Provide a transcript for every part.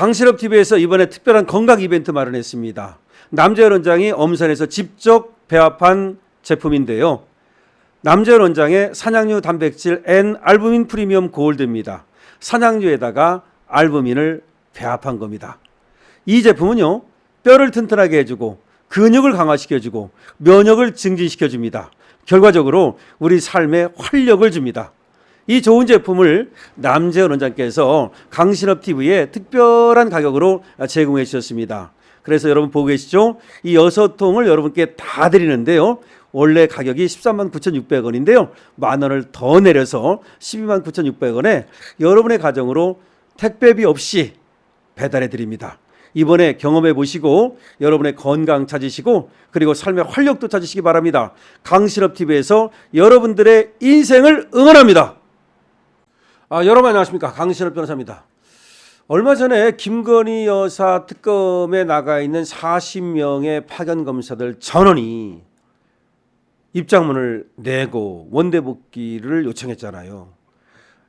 강실업TV에서 이번에 특별한 건강 이벤트 마련했습니다. 남재현 원장이 엄선해서 직접 배합한 제품인데요. 남재현 원장의 산양류 단백질 N-알부민 프리미엄 골드입니다. 산양류에다가 알부민을 배합한 겁니다. 이 제품은요, 뼈를 튼튼하게 해주고 근육을 강화시켜주고 면역을 증진시켜줍니다. 결과적으로 우리 삶에 활력을 줍니다. 이 좋은 제품을 남재현 원장께서 강신업TV에 특별한 가격으로 제공해 주셨습니다. 그래서 여러분 보고 계시죠? 이 6통을 여러분께 다 드리는데요. 원래 가격이 13만 9,600원인데요. 만 원을 더 내려서 12만 9,600원에 여러분의 가정으로 택배비 없이 배달해 드립니다. 이번에 경험해 보시고 여러분의 건강 찾으시고 그리고 삶의 활력도 찾으시기 바랍니다. 강신업TV에서 여러분들의 인생을 응원합니다. 여러분 안녕하십니까, 강신업 변호사입니다. 얼마 전에 김건희 여사 특검에 나가 있는 40명의 파견 검사들 전원이 입장문을 내고 원대 복귀를 요청했잖아요.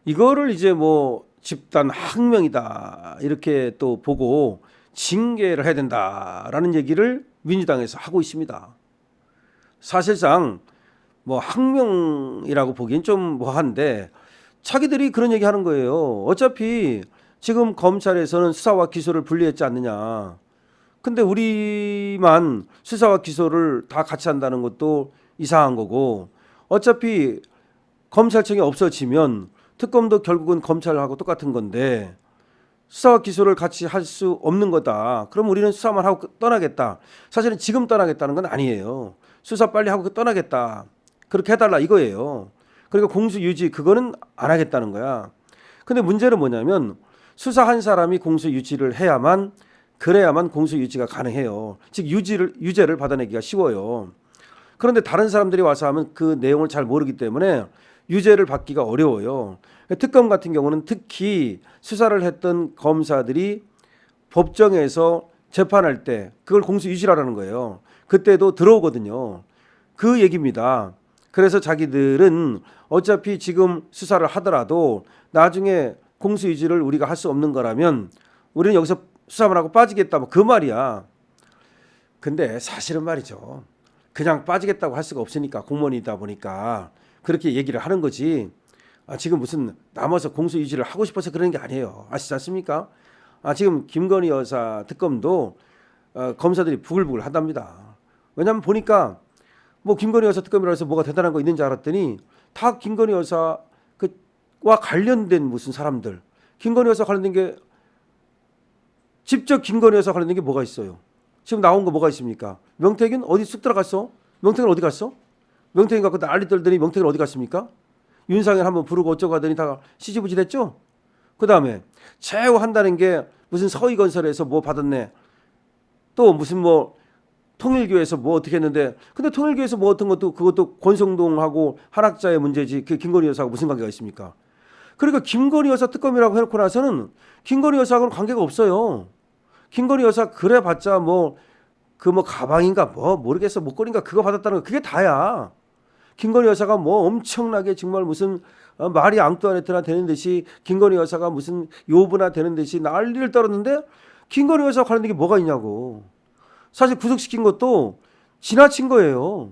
이거를 이제 뭐 집단 항명이다 이렇게 또 보고 징계를 해야 된다라는 얘기를 민주당에서 하고 있습니다. 사실상 뭐 항명이라고 보기엔 좀 뭐한데 자기들이 그런 얘기 하는 거예요. 어차피 지금 검찰에서는 수사와 기소를 분리했지 않느냐. 근데 우리만 수사와 기소를 다 같이 한다는 것도 이상한 거고, 어차피 검찰청이 없어지면 특검도 결국은 검찰하고 똑같은 건데 수사와 기소를 같이 할 수 없는 거다. 그럼 우리는 수사만 하고 떠나겠다. 사실은 지금 떠나겠다는 건 아니에요. 수사 빨리 하고 그러니까 그렇게 해달라 이거예요. 그러니까 공수 유지 그거는 안 하겠다는 거야. 근데 문제는 뭐냐면 수사한 사람이 공수 유지를 해야만, 그래야만 공수 유지가 가능해요. 즉 유죄를 받아내기가 쉬워요. 그런데 다른 사람들이 와서 하면 그 내용을 잘 모르기 때문에 유죄를 받기가 어려워요. 특검 같은 경우는 특히 수사를 했던 검사들이 법정에서 재판할 때 그걸 공수 유지라는 거예요. 그때도 들어오거든요. 그 얘기입니다. 그래서 자기들은 어차피 지금 수사를 하더라도 나중에 공수유지를 우리가 할 수 없는 거라면 우리는 여기서 수사만 하고 빠지겠다 뭐 그 말이야. 근데 사실은 말이죠. 그냥 빠지겠다고 할 수가 없으니까 공무원이다 보니까 그렇게 얘기를 하는 거지. 지금 무슨 남아서 공수유지를 하고 싶어서 그러는 게 아니에요. 아시지 않습니까? 지금 김건희 여사 특검도 검사들이 부글부글 한답니다. 왜냐하면 보니까 뭐 김건희 여사 특검이라 해서 뭐가 대단한 거 있는지 알았더니 다 김건희 여사와 관련된 무슨 사람들, 김건희 여사 관련된 게, 직접 김건희 여사 관련된 게 뭐가 있어요? 지금 나온 거 뭐가 있습니까? 명태균 어디 쑥 들어갔어? 명태균 어디 갔어? 명태균 갖고 난리 떨더니 명태균 어디 갔습니까? 윤상현 한번 부르고 어쩌고 하더니 다 시지부지 됐죠? 그 다음에 최후 한다는 게 무슨 서희건설에서 뭐 받았네, 또 무슨 뭐 통일교에서 뭐 어떻게 했는데, 근데 통일교에서 뭐 어떤 것도 그것도 권성동하고 한학자의 문제지 그 김건희 여사하고 무슨 관계가 있습니까? 그러니까 김건희 여사 특검이라고 해놓고 나서는 김건희 여사하고는 관계가 없어요. 김건희 여사 그래봤자 뭐 그 뭐 가방인가 뭐 모르겠어 목걸이인가 그거 받았다는 거 그게 다야. 김건희 여사가 뭐 엄청나게 정말 무슨 마리 앙뚜아네트나 되는 듯이 김건희 여사가 무슨 요브나 되는 듯이 난리를 떨었는데 김건희 여사 관련된 게 뭐가 있냐고. 사실 구속시킨 것도 지나친 거예요.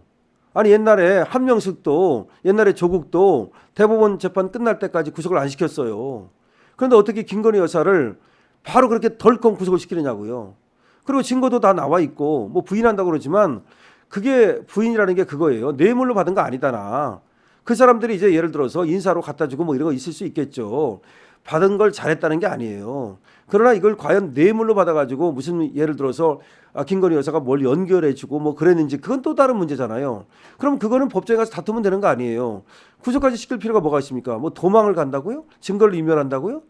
아니 옛날에 한명숙도, 옛날에 조국도 대법원 재판 끝날 때까지 구속을 안 시켰어요. 그런데 어떻게 김건희 여사를 바로 그렇게 덜컹 구속을 시키느냐고요. 그리고 증거도 다 나와 있고 뭐 부인한다고 그러지만 그게 부인이라는 게 그거예요. 뇌물로 받은 거 아니다나. 그 사람들이 이제 예를 들어서 인사로 갖다 주고 뭐 이런 거 있을 수 있겠죠. 받은 걸 잘했다는 게 아니에요. 그러나 이걸 과연 뇌물로 받아가지고 무슨 예를 들어서 김건희 여사가 뭘 연결해주고 뭐 그랬는지 그건 또 다른 문제잖아요. 그럼 그거는 법정에 가서 다투면 되는 거 아니에요. 구속까지 시킬 필요가 뭐가 있습니까? 뭐 도망을 간다고요? 증거를 인멸한다고요?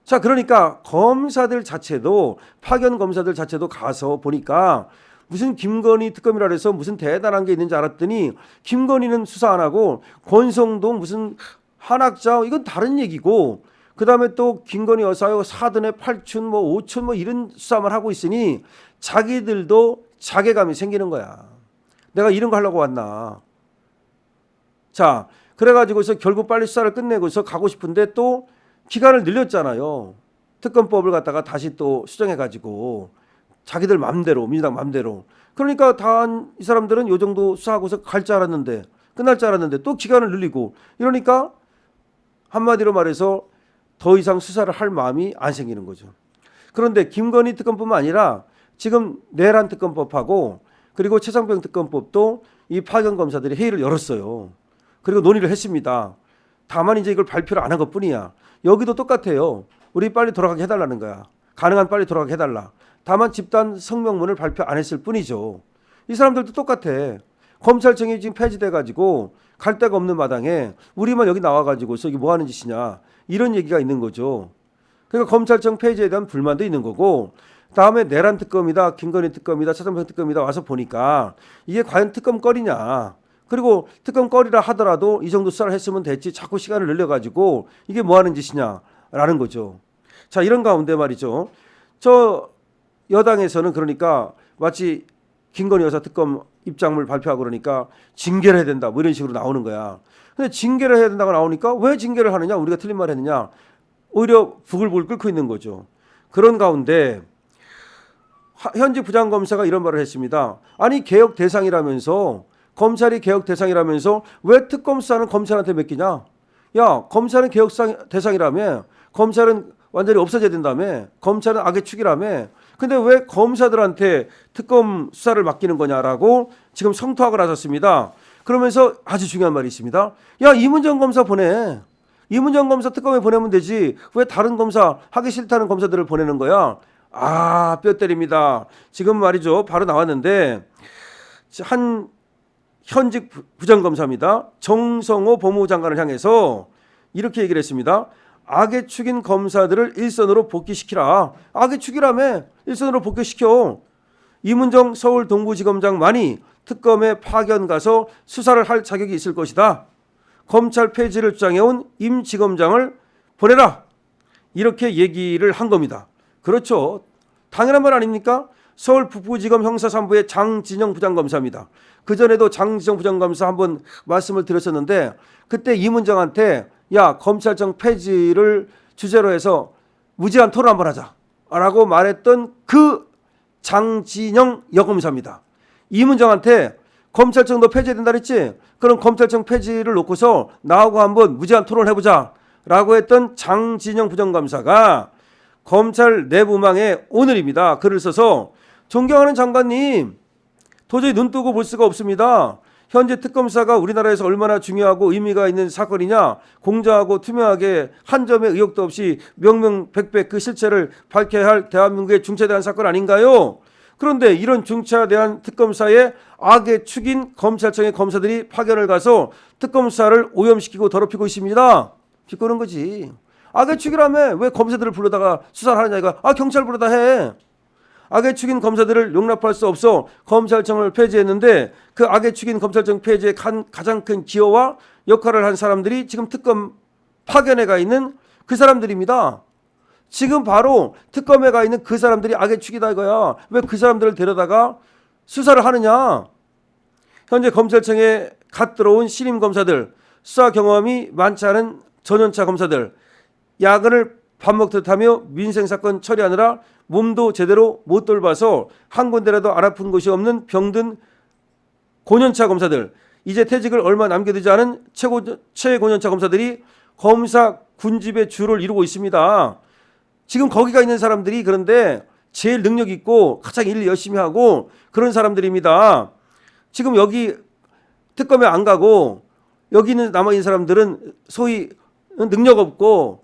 자, 그러니까 검사들 자체도, 파견 검사들 자체도 가서 보니까 무슨 김건희 특검이라 해서 무슨 대단한 게 있는지 알았더니 김건희는 수사 안 하고 권성동 무슨 한학자 이건 다른 얘기고, 그 다음에 또 김건희 여사요 사돈의 팔촌 뭐 오촌 뭐 이런 수사만 하고 있으니 자기들도 자괴감이 생기는 거야. 내가 이런 거 하려고 왔나. 자, 그래가지고서 결국 빨리 수사를 끝내고서 가고 싶은데 또 기간을 늘렸잖아요. 특검법을 갖다가 다시 또 수정해가지고 자기들 맘대로 민주당 맘대로 그러니까 다 이 사람들은 요 정도 수사하고서 갈 줄 알았는데 끝날 줄 알았는데 또 기간을 늘리고 이러니까 한마디로 말해서 더 이상 수사를 할 마음이 안 생기는 거죠. 그런데 김건희 특검뿐만 아니라 지금 내란 특검법하고 그리고 최상병 특검법도 이 파견 검사들이 회의를 열었어요. 그리고 논의를 했습니다. 다만 이제 이걸 발표를 안 한 것뿐이야. 여기도 똑같아요. 우리 빨리 돌아가게 해달라는 거야. 가능한 빨리 돌아가게 해달라. 다만 집단 성명문을 발표 안 했을 뿐이죠. 이 사람들도 똑같아. 검찰청이 지금 폐지돼가지고 갈 데가 없는 마당에 우리만 여기 나와가지고 여기 뭐 하는 짓이냐 이런 얘기가 있는 거죠. 그러니까 검찰청 폐지에 대한 불만도 있는 거고 다음에 내란 특검이다, 김건희 특검이다, 차장병 특검이다 와서 보니까 이게 과연 특검거리냐. 그리고 특검거리라 하더라도 이 정도 수사를 했으면 됐지 자꾸 시간을 늘려가지고 이게 뭐 하는 짓이냐라는 거죠. 자, 이런 가운데 말이죠. 저 여당에서는 그러니까 마치 김건희 여사 특검 입장물 발표하고 그러니까 징계를 해야 된다 뭐 이런 식으로 나오는 거야. 근데 징계를 해야 된다고 나오니까 왜 징계를 하느냐? 우리가 틀린 말 했느냐? 오히려 부글부글 끓고 있는 거죠. 그런 가운데 현직 부장검사가 이런 말을 했습니다. 아니 개혁 대상이라면서 검찰이 개혁 대상이라면서 왜 특검 수사는 검찰한테 맡기냐? 야, 검찰은 개혁 대상이라며 검찰은 완전히 없어져야 된다며 검찰은 악의 축이라며 근데 왜 검사들한테 특검 수사를 맡기는 거냐라고 지금 성토하고 나섰습니다. 그러면서 아주 중요한 말이 있습니다. 야, 이문정 검사 보내. 이문정 검사 특검에 보내면 되지. 왜 다른 검사 하기 싫다는 검사들을 보내는 거야? 아, 뼈 때립니다. 지금 말이죠. 바로 나왔는데 한 현직 부장검사입니다. 정성호 법무부 장관을 향해서 이렇게 얘기를 했습니다. 악의 축인 검사들을 일선으로 복귀시키라. 악의 축이라며 일선으로 복귀시켜. 이문정 서울 동부지검장만이 특검에 파견 가서 수사를 할 자격이 있을 것이다. 검찰 폐지를 주장해온 임 지검장을 보내라. 이렇게 얘기를 한 겁니다. 그렇죠. 당연한 말 아닙니까? 서울 북부지검 형사 3부의 장진영 부장검사입니다. 그전에도 장진영 부장검사 한번 말씀을 드렸었는데 그때 이문정한테 야, 검찰청 폐지를 주제로 해서 무제한 토론 한번 하자 라고 말했던 그 장진영 여검사입니다. 이문정한테 검찰청 너 폐지해야 된다 그랬지? 그럼 검찰청 폐지를 놓고서 나하고 한번 무제한 토론을 해보자 라고 했던 장진영 부장검사가 검찰 내부망에 오늘입니다. 글을 써서 존경하는 장관님 도저히 눈 뜨고 볼 수가 없습니다. 현재 특검 수사가 우리나라에서 얼마나 중요하고 의미가 있는 사건이냐. 공정하고 투명하게 한 점의 의혹도 없이 명명백백 그 실체를 밝혀야 할 대한민국의 중차대한 사건 아닌가요? 그런데 이런 중차대한 특검 수사에 악의 축인 검찰청의 검사들이 파견을 가서 특검 수사를 오염시키고 더럽히고 있습니다. 비꼬는 거지. 악의 축이라며 왜 검사들을 불러다가 수사를 하느냐 이거. 아, 경찰 불러다 해. 악의 축인 검사들을 용납할 수 없어 검찰청을 폐지했는데 그 악의 축인 검찰청 폐지의 가장 큰 기여와 역할을 한 사람들이 지금 특검 파견에 가 있는 그 사람들입니다. 지금 바로 특검에 가 있는 그 사람들이 악의 축이다 이거야. 왜 그 사람들을 데려다가 수사를 하느냐. 현재 검찰청에 갓 들어온 신임 검사들, 수사 경험이 많지 않은 전연차 검사들, 야근을 밥 먹듯 하며 민생사건 처리하느라 몸도 제대로 못 돌봐서 한 군데라도 안 아픈 곳이 없는 병든 고년차 검사들, 이제 퇴직을 얼마 남겨두지 않은 최고년차 검사들이 검사 군집의 주를 이루고 있습니다. 지금 거기가 있는 사람들이 그런데 제일 능력 있고 가장 일 열심히 하고 그런 사람들입니다. 지금 여기 특검에 안 가고 여기 있는 남아있는 사람들은 소위 능력 없고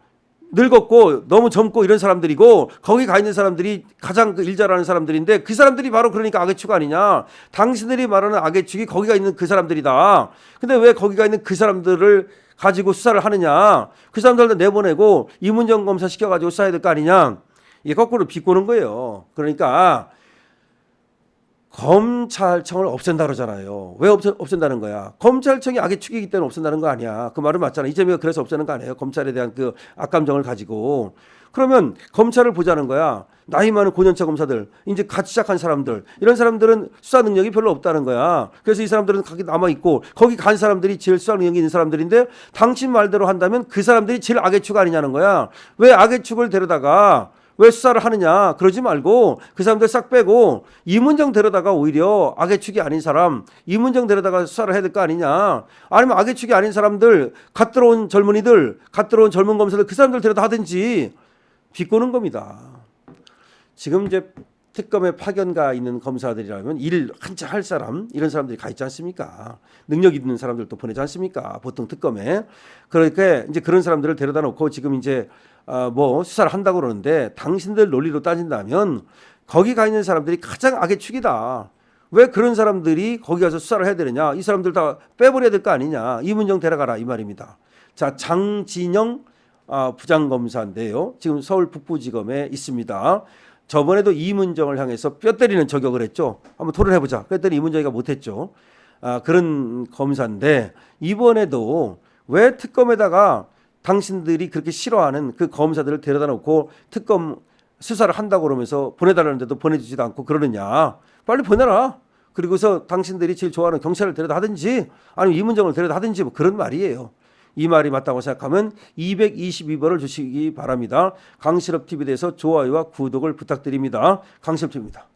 늙었고 너무 젊고 이런 사람들이고 거기 가 있는 사람들이 가장 일 잘하는 사람들인데 그 사람들이 바로 그러니까 악의 축 아니냐. 당신들이 말하는 악의 축이 거기가 있는 그 사람들이다. 근데 왜 거기가 있는 그 사람들을 가지고 수사를 하느냐. 그 사람들도 내보내고 이문정 검사 시켜가지고 수사해야 될 거 아니냐. 이게 거꾸로 비꼬는 거예요. 그러니까 검찰청을 없앤다 그러잖아요. 왜 없앤다는 거야? 검찰청이 악의 축이기 때문에 없앤다는 거 아니야. 그 말은 맞잖아. 이재명이 그래서 없애는 거 아니에요. 검찰에 대한 그 악감정을 가지고. 그러면 검찰을 보자는 거야. 나이 많은 고년차 검사들, 이제 갓 시작한 사람들, 이런 사람들은 수사 능력이 별로 없다는 거야. 그래서 이 사람들은 거기 남아 있고 거기 간 사람들이 제일 수사 능력이 있는 사람들인데 당신 말대로 한다면 그 사람들이 제일 악의 축 아니냐는 거야. 왜 악의 축을 데려다가 왜 수사를 하느냐? 그러지 말고 그 사람들 싹 빼고 이문정 데려다가 오히려 악의 축이 아닌 사람, 이문정 데려다가 수사를 해야 될 거 아니냐? 아니면 악의 축이 아닌 사람들, 갓 들어온 젊은이들, 갓 들어온 젊은 검사들 그 사람들 데려다 하든지 비꼬는 겁니다. 지금 이제 특검에 파견가 있는 검사들이라면 일 한차 할 사람 이런 사람들이 가 있지 않습니까? 능력 있는 사람들도 보내지 않습니까? 보통 특검에. 그러니까 이제 그런 사람들을 데려다 놓고 지금 이제 뭐 수사를 한다고 그러는데 당신들 논리로 따진다면 거기 가 있는 사람들이 가장 악의 축이다. 왜 그런 사람들이 거기 가서 수사를 해야 되느냐? 이 사람들 다 빼버려야 될 거 아니냐? 이문정 데려가라 이 말입니다. 자, 장진영 부장검사인데요. 지금 서울 북부지검에 있습니다. 저번에도 이문정을 향해서 뼈 때리는 저격을 했죠. 한번 토론해보자. 그랬더니 이문정이가 못했죠. 그런 검사인데 이번에도 왜 특검에다가 당신들이 그렇게 싫어하는 그 검사들을 데려다 놓고 특검 수사를 한다고 그러면서 보내달라는데도 보내주지도 않고 그러느냐. 빨리 보내라. 그리고서 당신들이 제일 좋아하는 경찰을 데려다 하든지 아니면 이문정을 데려다 하든지 뭐 그런 말이에요. 이 말이 맞다고 생각하면 222번을 주시기 바랍니다. 강실업 TV에 대해서 좋아요와 구독을 부탁드립니다. 강실업 TV입니다.